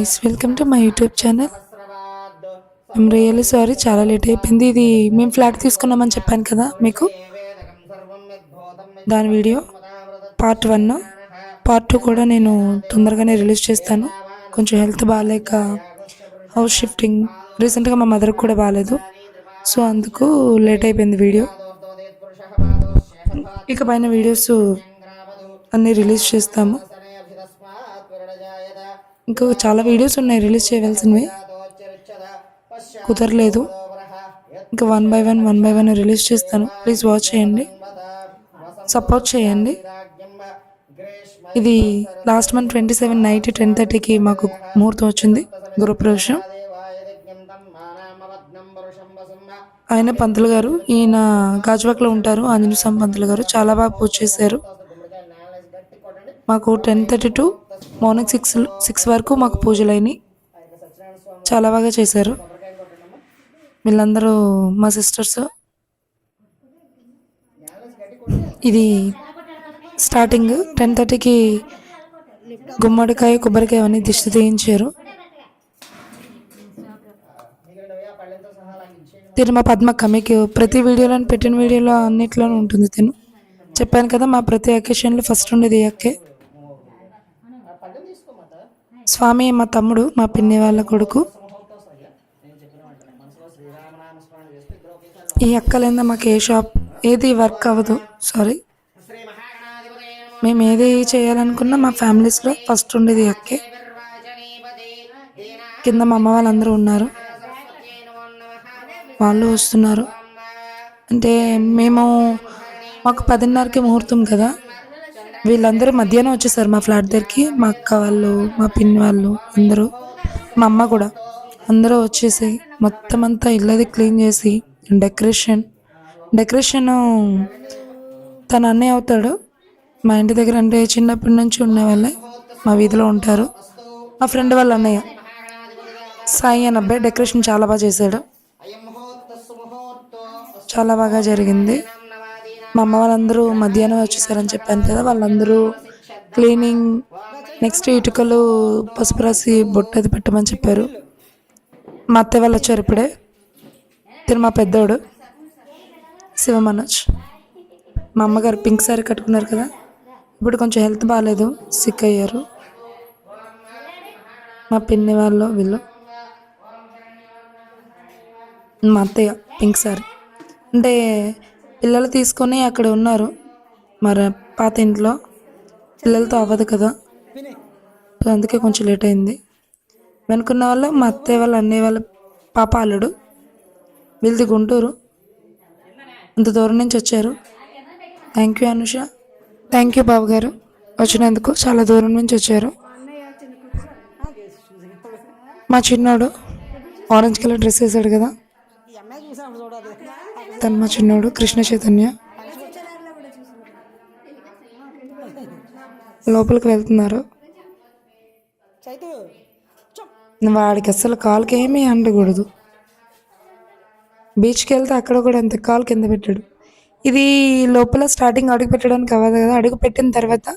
Guys, welcome to my YouTube channel. I'm really sorry, చాలా late అయిపోయింది. ఇది మేము ఫ్లాట్ తీసుకున్నామని చెప్పాను కదా మీకు. దాని వీడియో పార్ట్ 1, పార్ట్ 2 కూడా నేను తొందరగానే రిలీజ్ చేస్తాను. కొంచెం హెల్త్ బాగాలేక హౌస్ షిఫ్టింగ్, రీసెంట్గా మా మదర్కి కూడా బాగాలేదు, సో అందుకు లేట్ అయిపోయింది వీడియో. ఇక పైన వీడియోస్ అన్నీ రిలీజ్ చేస్తాము. ఇంకా చాలా వీడియోస్ ఉన్నాయి రిలీజ్ చేయవలసినవి, కుదరలేదు. ఇంకా వన్ బై వన్ రిలీజ్ చేస్తాను. ప్లీజ్ వాచ్ చేయండి, సపోర్ట్ చేయండి. ఇది లాస్ట్ మంత్ 27 నైట్ 10:30కి మాకు ముహూర్తం వచ్చింది, గృహప్రవేశం. ఆయన పంతులు గారు, ఈయన గాజువాకలో ఉంటారు, ఆంజనేయ స్వామి పంతులు గారు. చాలా బాగా పూజ చేశారు. మాకు 10:30 టు మార్నింగ్ 6 వరకు మాకు పూజలు అయినాయి. చాలా బాగా చేశారు వీళ్ళందరూ, మా సిస్టర్స్. ఇది స్టార్టింగ్ 10:30కి గుమ్మడికాయ, కొబ్బరికాయ అవన్నీ దిష్టి తీయించారు. తిను మా పద్మక్క, మీకు ప్రతి వీడియోలో పెట్టిన వీడియోలో అన్నిట్లోనూ ఉంటుంది. తిను చెప్పాను కదా, మా ప్రతి అకేషన్లో ఫస్ట్ ఉండేది ఈ అక్కే. స్వామి మా తమ్ముడు, మా పిన్ని వాళ్ళ కొడుకు. ఈ అక్కలేందా మాకు ఏ షాప్ ఏది వర్క్ అవ్వదు. సారీ, మేము ఏది చేయాలనుకున్నా మా ఫ్యామిలీస్లో ఫస్ట్ ఉండేది అక్కే. కింద మా అమ్మ వాళ్ళందరూ ఉన్నారు, వాళ్ళు వస్తున్నారు. అంటే మాకు 10:30కి ముహూర్తం కదా, వీళ్ళందరూ మధ్యాహ్నం వచ్చేసారు మా ఫ్లాట్ దగ్గరికి. మా అక్క వాళ్ళు, మా పిన్ని వాళ్ళు అందరూ, మా అమ్మ కూడా అందరూ వచ్చేసి మొత్తం అంతా ఇల్లది క్లీన్ చేసి డెకరేషన్ తన అన్నయ్య అవుతాడు మా ఇంటి దగ్గర. అంటే చిన్నప్పటి నుంచి ఉండేవాళ్ళే, మా వీధిలో ఉంటారు. మా ఫ్రెండ్ వాళ్ళ అన్నయ్య సాయి అని అబ్బాయి డెకరేషన్ చాలా బాగా చేశాడు, చాలా బాగా జరిగింది. మా అమ్మ వాళ్ళందరూ మధ్యాహ్నం వచ్చేసారని చెప్పాను కదా, వాళ్ళందరూ క్లీనింగ్, నెక్స్ట్ ఇటుకలు పసుపు రాసి బొట్టది పెట్టమని చెప్పారు. మా అత్తయ్య వాళ్ళు వచ్చారు ఇప్పుడే. తిను మా పెద్దోడు శివ మనోజ్. మా అమ్మగారు పింక్ సారీ కట్టుకున్నారు కదా, ఇప్పుడు కొంచెం హెల్త్ బాగాలేదు, సిక్ అయ్యారు. మా పిన్ని వాళ్ళు వీళ్ళు. మా అత్తయ్య పింక్ సారీ అంటే పిల్లలు తీసుకొని అక్కడ ఉన్నారు, మరి పాత ఇంట్లో పిల్లలతో అవ్వదు కదా, అందుకే కొంచెం లేట్ అయింది. వెనుకున్న వాళ్ళు మా అత్తయ్య వాళ్ళ అన్నయ్య వాళ్ళ పాప అల్లుడు. వీళ్ళది గుంటూరు, అంత దూరం నుంచి వచ్చారు. Thank you Anusha, thank you Babu గారు వచ్చినందుకు, చాలా దూరం నుంచి వచ్చారు. మా చిన్నోడు ఆరెంజ్ కలర్ డ్రెస్ వేసాడు కదా, తను మా చిన్నోడు కృష్ణ చైతన్య. లోపలికి వెళ్తున్నారు. వాడికి అస్సలు కాలుకి ఏమీ అంటకూడదు. బీచ్కి వెళ్తే అక్కడ కూడా అంత కాలు కింద పెట్టాడు. ఇది లోపల స్టార్టింగ్ అడుగు పెట్టడానికి అవ్వదు కదా, అడుగు పెట్టిన తర్వాత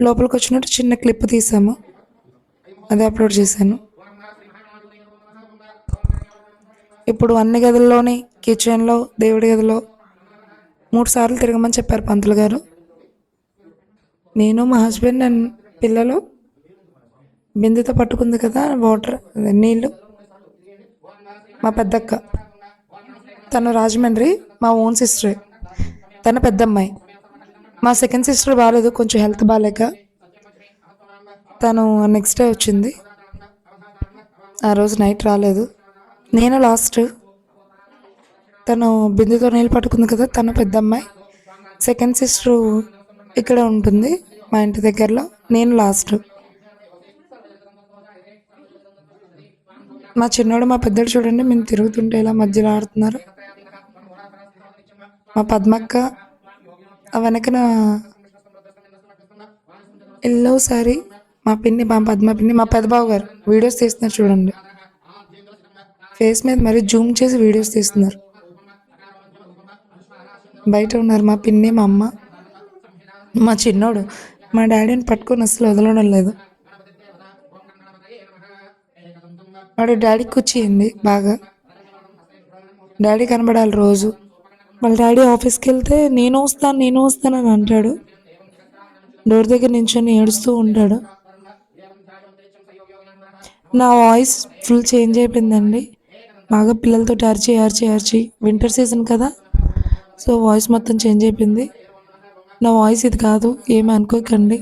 లోపలికి వచ్చినట్టు చిన్న క్లిప్ తీసాము, అదే అప్లోడ్ చేశాను. ఇప్పుడు అన్ని గదుల్లోని, కిచెన్లో, దేవుడి గదిలో 3 సార్లు తిరగమని చెప్పారు పంతులు గారు. నేను, మా హస్బెండ్ అండ్ పిల్లలు బిందెతో పట్టుకుంది కదా వాటర్, నీళ్ళు. మా పెద్దక్క, తను రాజమండ్రి, మా ఓన్ సిస్టరే, తన పెద్దమ్మాయి. మా సెకండ్ సిస్టర్ బాగాలేదు, కొంచెం హెల్త్ బాగాలేక తను నెక్స్ట్ డే వచ్చింది. ఆ రోజు నైట్ రాలేదు. నేను లాస్ట్. తను బిందుతో నీళ్ళు పట్టుకుంది కదా, తను పెద్దమ్మాయి. సెకండ్ సిస్టరు ఇక్కడ ఉంటుంది మా ఇంటి దగ్గరలో, నేను లాస్ట్. మా చిన్నోడు, మా పెద్దోడు చూడండి, మేము తిరుగుతుంటే ఇలా మధ్యలో ఆడుతున్నారు. మా పద్మక్క వెనకన ఎల్లో సారీ, మా పిన్ని, మా పద్మ పిన్ని. మా పెద్దబాబు గారు వీడియోస్ తీస్తున్నారు చూడండి, ఫేస్ మీద మరీ జూమ్ చేసి వీడియోస్ తీస్తున్నారు. బయట ఉన్నారు మా పిన్ని, మా అమ్మ. మా చిన్నోడు మా డాడీని పట్టుకొని అసలు వదలడం లేదు. వాడు డాడీకి వచ్చింది బాగా. డాడీ కనబడాలి రోజు. వాళ్ళ డాడీ ఆఫీస్కి వెళ్తే నేను వస్తాను అని అంటాడు. డోర్ దగ్గర నించొని ఏడుస్తూ ఉంటాడు. నా వాయిస్ ఫుల్ చేంజ్ అయిపోయిందండి. బాగా పిల్లలతో అరిచి అరిచి అరిచి వింటర్ సీజన్ కదా, సో వాయిస్ మొత్తం చేంజ్ అయిపోయింది. నా వాయిస్ ఇది కాదు, ఏమి అనుకోకండి.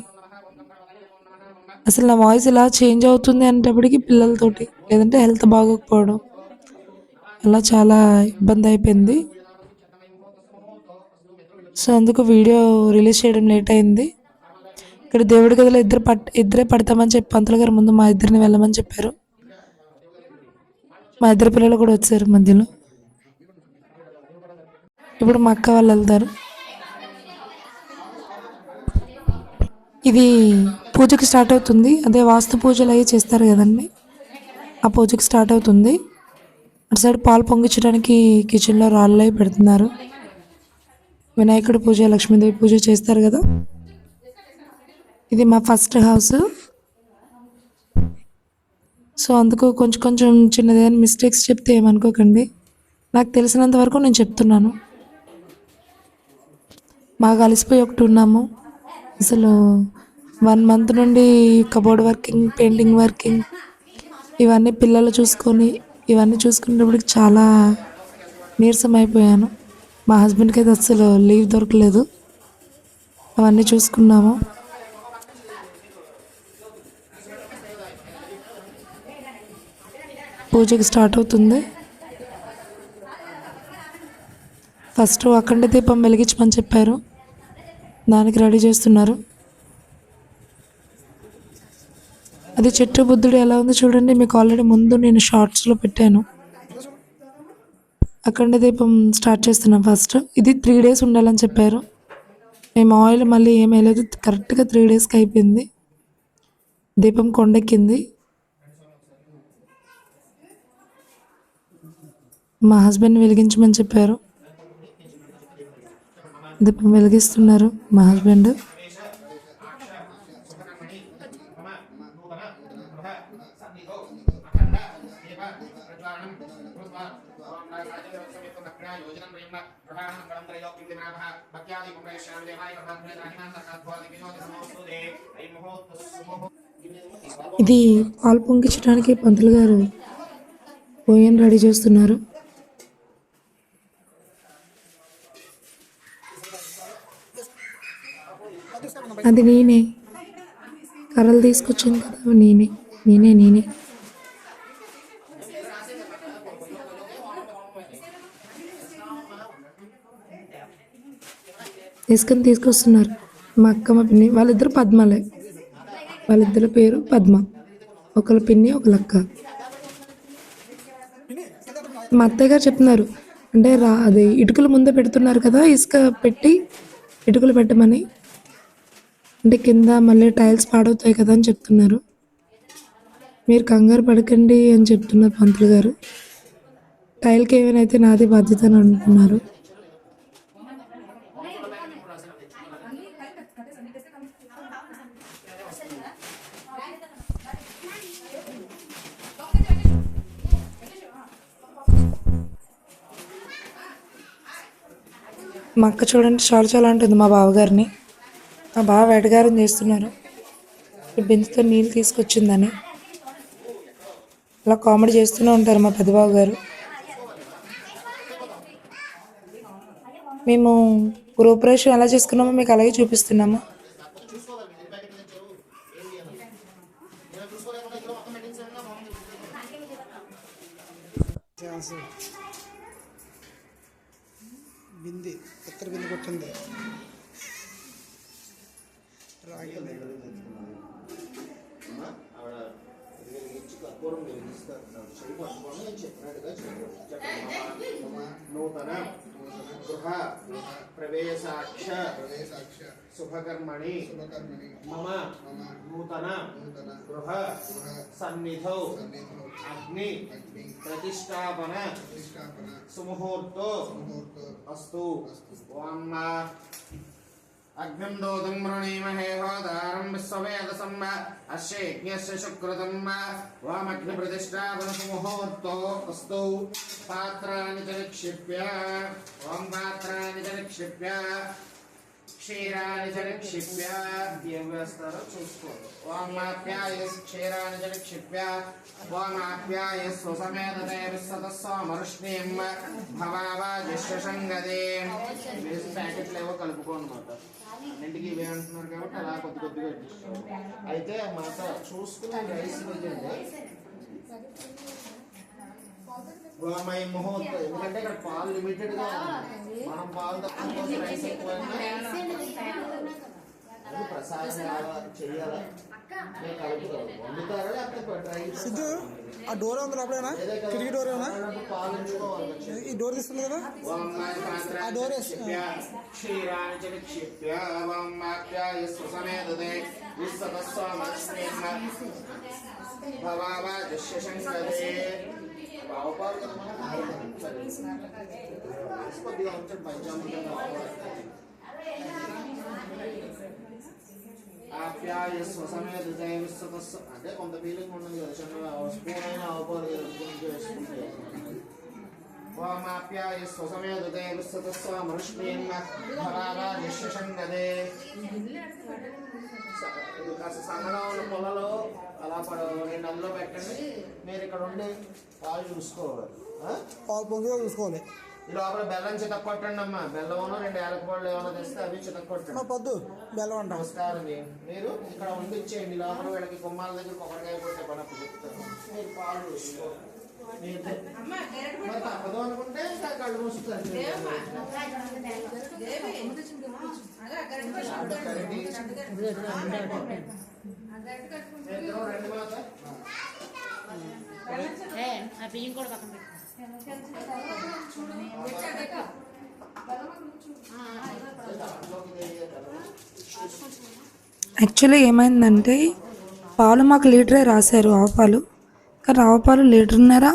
అసలు నా వాయిస్ ఇలా చేంజ్ అవుతుంది అనేటప్పటికి పిల్లలతోటి, లేదంటే హెల్త్ బాగోకపోవడం, అలా చాలా ఇబ్బంది అయిపోయింది. సో అందుకు వీడియో రిలీజ్ చేయడం లేట్ అయింది. ఇక్కడ దేవుడి గదిలో ఇద్దరే పడతామని చెప్పి పంతులు గారు ముందు మా ఇద్దరిని వెళ్ళమని చెప్పారు. మా ఇద్దరు పిల్లలు కూడా వచ్చారు మధ్యలో. ఇప్పుడు మా అక్క వాళ్ళు వెళ్తారు. ఇది పూజకి స్టార్ట్ అవుతుంది. అదే వాస్తు పూజలు అవి చేస్తారు కదండి, ఆ పూజకి స్టార్ట్ అవుతుంది. అటు సైడ్ పాలు పొంగించడానికి కిచెన్లో రాళ్ళు అవి పెడుతున్నారు. వినాయకుడి పూజ, లక్ష్మీదేవి పూజ చేస్తారు కదా. ఇది మా ఫస్ట్ హౌస్. సో అందుకు కొంచెం కొంచెం చిన్నదైన మిస్టేక్స్ చెప్తే ఏమనుకోకండి. నాకు తెలిసినంత వరకు నేను చెప్తున్నాను. బాగా అలసిపోయి ఒకటి ఉన్నాము. అసలు 1 మంత్ నుండి కబోర్డ్ వర్కింగ్, పెయింటింగ్ వర్కింగ్, ఇవన్నీ పిల్లలు చూసుకొని ఇవన్నీ చూసుకునేటప్పటికి చాలా నీరసం అయిపోయాను. మా హస్బెండ్కి అయితే అసలు లీవ్ దొరకలేదు. అవన్నీ చూసుకున్నాము. పూజకి స్టార్ట్ అవుతుంది. ఫస్ట్ అఖండ దీపం వెలిగించమని చెప్పారు, దానికి రెడీ చేస్తున్నారు. అది చెట్టు బుద్ధుడు ఎలా ఉందో చూడండి. మీకు ఆల్రెడీ ముందు నేను షార్ట్స్లో పెట్టాను. అఖండ దీపం స్టార్ట్ చేస్తున్నాం ఫస్ట్. ఇది 3 days ఉండాలని చెప్పారు. మేము ఆయిల్ మళ్ళీ ఏం వేయలేదు. కరెక్ట్గా 3 daysకి అయిపోయింది. దీపం కొండెక్కింది. మా హస్బెండ్ వెలిగించమని చెప్పారు. దీపం వెలిగిస్తున్నారు మా హస్బెండ్. ఇది పాలు పొంగించడానికి పంతులు గారు పోయని రెడీ చేస్తున్నారు. అది నేనే కర్రలు తీసుకొచ్చాను కదా, నేనే తీసుకొస్తున్నారు. మా అక్క మా పిన్ని వాళ్ళిద్దరు పద్మలే. వాళ్ళిద్దరి పేరు పద్మ. ఒకళ్ళ పిన్ని ఒకళ్ళ అక్క. మా అత్తయ్య గారు చెప్తున్నారు, అంటే అది ఇటుకలు ముందే పెడుతున్నారు కదా, ఇసుక పెట్టి ఇటుకలు పెట్టమని. అంటే కింద మళ్ళీ టైల్స్ పాడవుతాయి కదా అని చెప్తున్నారు. మీరు కంగారు పడకండి అని చెప్తున్నారు పంతులు గారు. టైల్కి ఏమైనా అయితే నాది బాధ్యత అని అంటున్నారు. మా అక్క చూడండి చాలా చాలా అంటుంది మా బావగారిని. మా బావ వేటగారం చేస్తున్నారు, బిందుతో నీళ్ళు తీసుకొచ్చిందని. అలా కామెడీ చేస్తూనే ఉంటారు మా పెద్దబాబు గారు. మేము గృహప్రవేశం ఎలా చేసుకున్నామో మీకు అలాగే చూపిస్తున్నాము. బింది ఎత్తర బింది కొట్టింది రాగి నూతన గృహ ప్రవేశాక్ష శుభకర్మణి మమ నూతన గృహ సన్నిధౌ అగ్ని ప్రతిష్టాపన సుముహూర్తో అస్తు. अग्निं दोतं वृणीमहे होतारं विश्ववेदसं अश्यज्ञस्य सुकृतं वामग्निप्रतिष्ठापनसु मुहूर्तो अस्तु पात्राणि च निक्षिप्य ॐ पात्राणि च निक्षिप्य क्षीराणि च निक्षिप्य देवस्तरं చూసుకోండి वामाप्यायस क्षीराणि च निक्षिप्य वामाप्यायस स्वसमेतते विश्वतस्वामरुष्णीं भवावाजिष्यशङ्गदे వేసి ప్యాకెట్లు ఏవో కలుపుకోండి మాట అన్నింటికి ఇవే అంటున్నారు కాబట్టి అలా కొద్ది కొద్దిగా ఇచ్చేస్తాం అయితే మాట చూసుకుని రైస్ వేయండి గోమయ ముహూర్తం ఎందుకంటే ఇక్కడ పాలు లిమిటెడ్ గా ఉంది మనం పాలు తక్కువ రైస్ ఎక్కువైనా ప్రసాదం చేయాలా నేను కలుపుతాను వండుతారా లేకపోతే డ్రై సిద్ధు ఆ డోర్ ఉంది లోపలేనా కిటికీ డోర్ ఏనా పాలించుకోవాలి ఈ డోర్ తీస్తుంది కదా ఆ డోర్ క్షీరాన్ని చ నిక్షిప్య వామాప్యాయస్వ సమేతతే విశ్వతస్వామరుష్ణీం భవావాజిష్య శంకరే బావపాలు కదా కొద్దిగా ఉంచండి పంచామృతంగా ఆప్యాయస్వ సమేతతే విశ్వతస్వ అంటే కొంత ఫీలింగ్ ఉండదు కదా చిన్నగా స్పూన్ అయినా అవపాలు వేసుకుంటే వామాప్యాయస్వ సమేతతే విశ్వతస్వామరుష్ణీం భవావాజిష్య శంకరే కాస్త సన్నగా ఉన్న పొలలో అలా రెండు అందులో పెట్టండి మీరు ఇక్కడ ఉండి పాలు చూసుకోవాలి పాలు పొంగిగా చూసుకోవాలి ఈ లోపల బెల్లం చితక్కొట్టండి అమ్మా బెల్లం రెండు యాలకుపళ్ళు ఏమైనా తెస్తే అవి చితక్కొట్టండి మా పొద్దు బెల్లం అంటాం నమస్కారం మీరు ఇక్కడ ఉండి ఇచ్చేయండి లోపల వీళ్ళకి కొమ్మాల దగ్గర కొబ్బరికాయ కొట్టే పని అప్పుడు చెప్తారు మీరు పాలు చూసుకోవాలి మరి తప్పదు అనుకుంటే ఇంకా కళ్ళు మూసుకుంటారు రెండు మాత బియ్యం కూడా పక్కన పెట్టు యాక్చువల్లీ ఏమైందంటే పాలు మాకు లీటరే రాశారు ఆవు పాలు, కానీ ఆవు పాలు లీటర్న్నర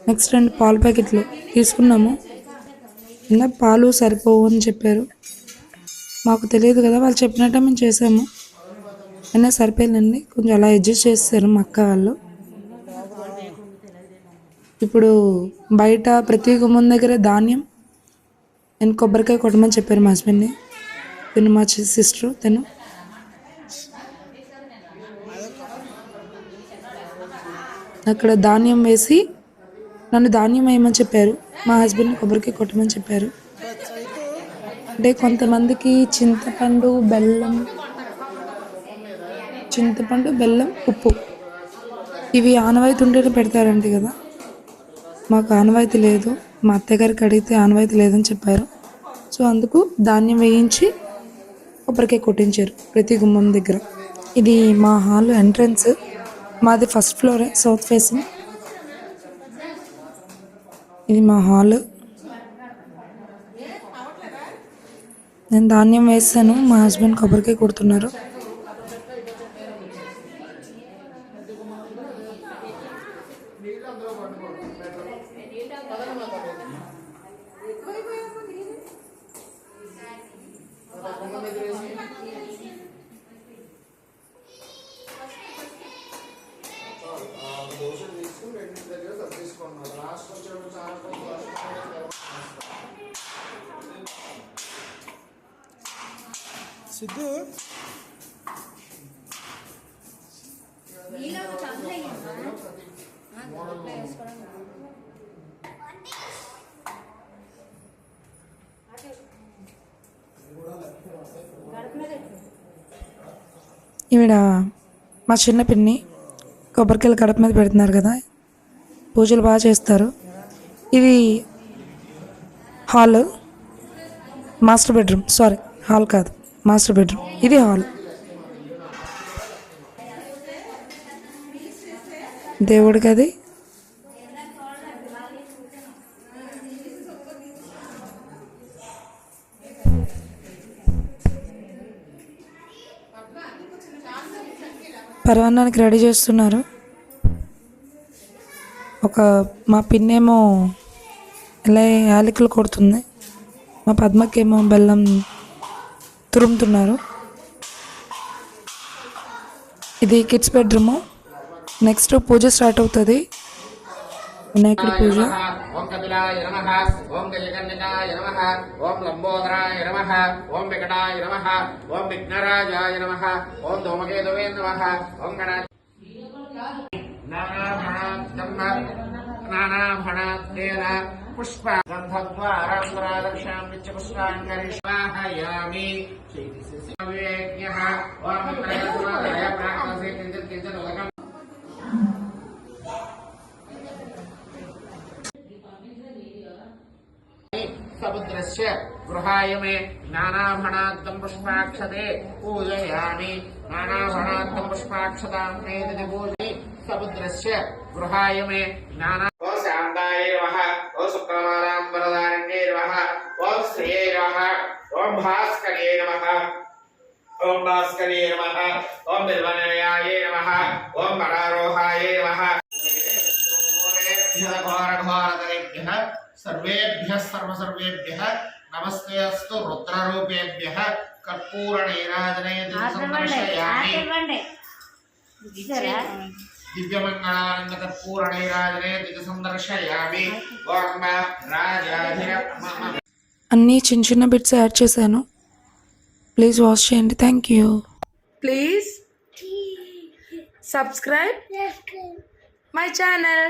నెక్స్ట్ 2 పాల ప్యాకెట్లు తీసుకున్నాము. కింద పాలు సరిపోవు అని చెప్పారు. మాకు తెలియదు కదా, వాళ్ళు చెప్పినట్టే మేము చేసాము. అయినా సరిపోయిందండి, కొంచెం అలా అడ్జస్ట్ చేస్తారు మా అక్క వాళ్ళు. ఇప్పుడు బయట ప్రతి గుమ్మం దగ్గర ధాన్యం నేను కొబ్బరికాయ కొట్టమని చెప్పారు మా హస్బెండ్ని. తిను మా సిస్టరు తను అక్కడ ధాన్యం వేసి నన్ను ధాన్యం వేయమని చెప్పారు. మా హస్బెండ్ని కొబ్బరికాయ కొట్టమని చెప్పారు. అంటే కొంతమందికి చింతపండు బెల్లం ఉప్పు ఇవి ఆనవాయితీ ఉంటేనే పెడతారంట కదా. మాకు ఆనవాయితీ లేదు, మా అత్తగారికి అడిగితే ఆనవాయితీ లేదని చెప్పారు. సో అందుకు ధాన్యం వేయించి కొబ్బరికాయ కొట్టించారు ప్రతి గుమ్మం దగ్గర. ఇది మా హాల్ ఎంట్రన్స్, మాది ఫస్ట్ ఫ్లోరే, సౌత్ ఫేసింగ్. ఇది మా హాల్. నేను ధాన్యం వేస్తాను, మా హస్బెండ్ కొబ్బరికాయ కొడుతున్నారు. సిద్ధు ఈవిడ మా చిన్న పిన్ని కొబ్బరికాయలు గడప మీద పెడుతున్నారు కదా, పూజలు బాగా చేస్తారు. ఇది hall, master bedroom, sorry hall కాదు మాస్టర్ బెడ్రూమ్, ఇది హాల్. దేవుడి గది, పరవాన్నానికి రెడీ చేస్తున్నారు. మా పిన్నేమో ఇలా యాలకులు కొడుతుంది, మా పద్మకేమో బెల్లం తురుముతున్నారు. ఇది కిడ్స్ బెడ్రూము. నెక్స్ట్ పూజ స్టార్ట్ అవుతుంది, వినాయకుడి పూజ. ఓం కపిలాయ నమః, ఓం గజకర్ణికాయ నమః, ఓం లంబోదరాయ నమః, ఓం వికటాయ నమః, ఓం విఘ్నరాజాయ నమః, ఓం ధూమకేతవే నమః, ఓం గణాయ నానాభణాత్యేన పుష్ప గంధద్వారాంబరాదర్శాం నిత్యపుష్పాంగరిష్వాహయామి. వివేక్యః ఓం త్రయస్వాదయ ప్రాక్తసే కించిత్ కించిత్ ఉదకం సముద్రస్య గృహాయ మే నానాభణాత్తం పుష్పాక్షతే పూజయామి. నానాభణాత్తం పుష్పాక్షతాం ప్రేతి పూజి సముద్రస్య గృహాయ మే నానా. ఓం శాంతాయ నమః, ఓం శుక్రమాలాంబరదారణ్యే నమః, ఓం శ్రీయే నమః, ఓం భాస్కర్యే నమః, ఓం భాస్కర్యే నమః, ఓం బిల్వనిలయాయ నమః, ఓం వరారోహాయ నమః. ఘోరఘోరతరేభ్యః సర్వేభ్యః సర్వసర్వేభ్యః నమస్తే అస్తు రుద్రరూపేభ్యః కర్పూర నీరాజనే సందర్శయామి. దివ్యమంగళానంద కర్పూర నీరాజనే సందర్శయామి. ఓం రాజాధిర అన్నీ చిన్న చిన్న బిట్స్ యాడ్ చేశాను, ప్లీజ్ వాచ్ చేయండి. Thank you. Please subscribe my channel.